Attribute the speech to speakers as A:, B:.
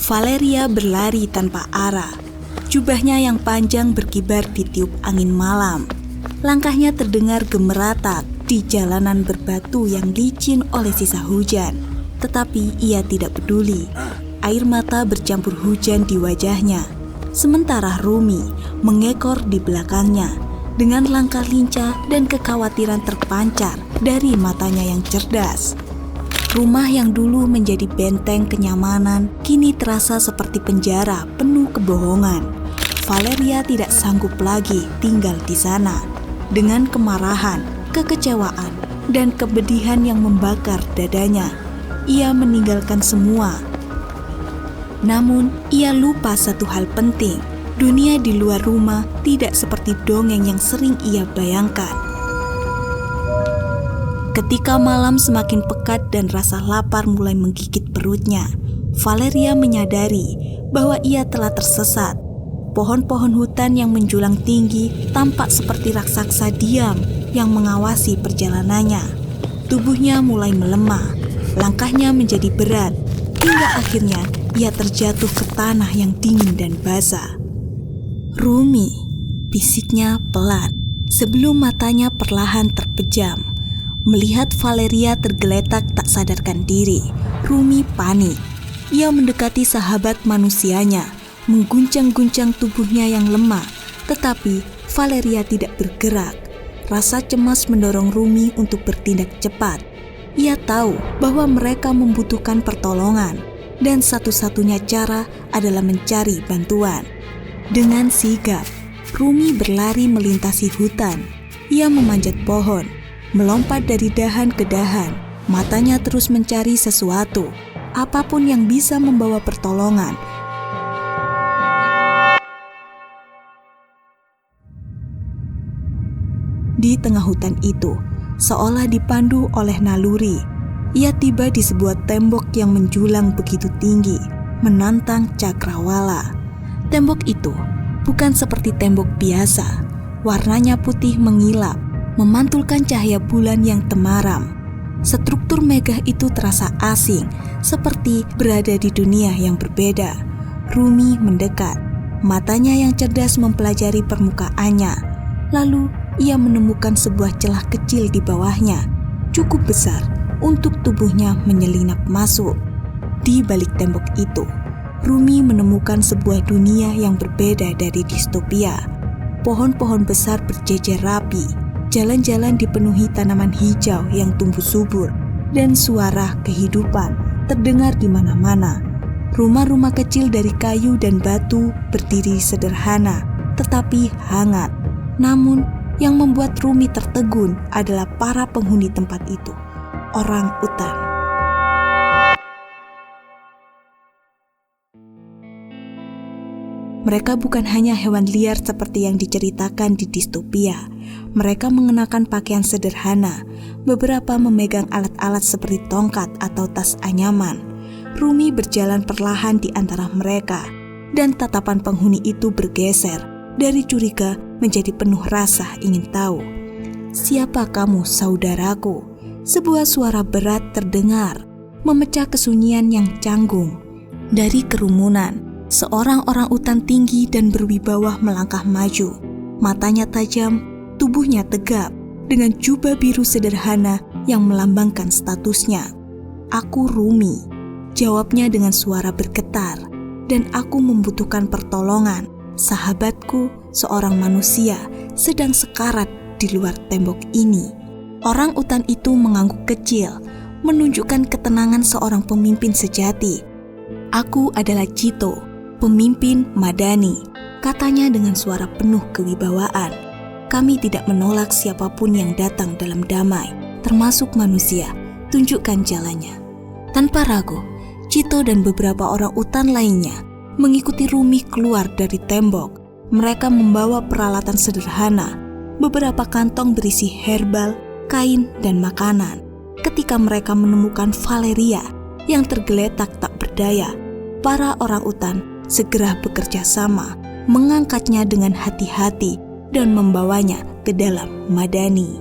A: Valeria berlari tanpa arah. Jubahnya yang panjang berkibar ditiup angin malam. Langkahnya terdengar gemeratak di jalanan berbatu yang licin oleh sisa hujan. Tetapi ia tidak peduli. Air mata bercampur hujan di wajahnya. Sementara Rumi mengekor di belakangnya dengan langkah lincah dan kekhawatiran terpancar dari matanya yang cerdas. Rumah yang dulu menjadi benteng kenyamanan kini terasa seperti penjara penuh kebohongan. Valeria tidak sanggup lagi tinggal di sana. Dengan kemarahan, kekecewaan, dan kepedihan yang membakar dadanya, ia meninggalkan semua. Namun, ia lupa satu hal penting. Dunia di luar rumah tidak seperti dongeng yang sering ia bayangkan. Ketika malam semakin pekat dan rasa lapar mulai menggigit perutnya, Valeria menyadari bahwa ia telah tersesat. Pohon-pohon hutan yang menjulang tinggi tampak seperti raksasa diam yang mengawasi perjalanannya. Tubuhnya mulai melemah, langkahnya menjadi berat, hingga akhirnya ia terjatuh ke tanah yang dingin dan basah. "Rumi," bisiknya pelan, sebelum matanya perlahan terpejam. Melihat Valeria tergeletak tak sadarkan diri, Rumi panik. Ia mendekati sahabat manusianya, mengguncang-guncang tubuhnya yang lemah, tetapi Valeria tidak bergerak. Rasa cemas mendorong Rumi untuk bertindak cepat. Ia tahu bahwa mereka membutuhkan pertolongan, dan satu-satunya cara adalah mencari bantuan. Dengan sigap, Rumi berlari melintasi hutan. Ia memanjat pohon, melompat dari dahan ke dahan, matanya terus mencari sesuatu, apapun yang bisa membawa pertolongan. Di tengah hutan itu, seolah dipandu oleh naluri, ia tiba di sebuah tembok yang menjulang begitu tinggi, menantang cakrawala. Tembok itu bukan seperti tembok biasa, warnanya putih mengilap, memantulkan cahaya bulan yang temaram. Struktur megah itu terasa asing, seperti berada di dunia yang berbeda. Rumi mendekat, matanya yang cerdas mempelajari permukaannya. Lalu ia menemukan sebuah celah kecil di bawahnya, cukup besar untuk tubuhnya menyelinap masuk. Di balik tembok itu, Rumi menemukan sebuah dunia yang berbeda dari distopia. Pohon-pohon besar berjejer rapi, jalan-jalan dipenuhi tanaman hijau yang tumbuh subur, dan suara kehidupan terdengar di mana-mana. Rumah-rumah kecil dari kayu dan batu berdiri sederhana, tetapi hangat. Namun, yang membuat Rumi tertegun adalah para penghuni tempat itu, orang utan. Mereka bukan hanya hewan liar seperti yang diceritakan di distopia. Mereka mengenakan pakaian sederhana, beberapa memegang alat-alat seperti tongkat atau tas anyaman. Rumi berjalan perlahan di antara mereka, dan tatapan penghuni itu bergeser dari curiga menjadi penuh rasa ingin tahu. "Siapa kamu, saudaraku?" Sebuah suara berat terdengar, memecah kesunyian yang canggung. Dari kerumunan, seorang orang utan tinggi dan berwibawa melangkah maju. Matanya tajam, tubuhnya tegap, dengan jubah biru sederhana yang melambangkan statusnya. "Aku Rumi," jawabnya dengan suara bergetar, "dan aku membutuhkan pertolongan. Sahabatku, seorang manusia, sedang sekarat di luar tembok ini." Orang utan itu mengangguk kecil, menunjukkan ketenangan seorang pemimpin sejati. "Aku adalah Cito, pemimpin Madani," katanya dengan suara penuh kewibawaan. "Kami tidak menolak siapapun yang datang dalam damai, termasuk manusia. Tunjukkan jalannya." Tanpa ragu, Cito dan beberapa orang utan lainnya mengikuti Rumi keluar dari tembok. Mereka membawa peralatan sederhana, beberapa kantong berisi herbal, kain, dan makanan. Ketika mereka menemukan Valeria yang tergeletak tak berdaya, para orang utan segera bekerja sama, mengangkatnya dengan hati-hati dan membawanya ke dalam Madani.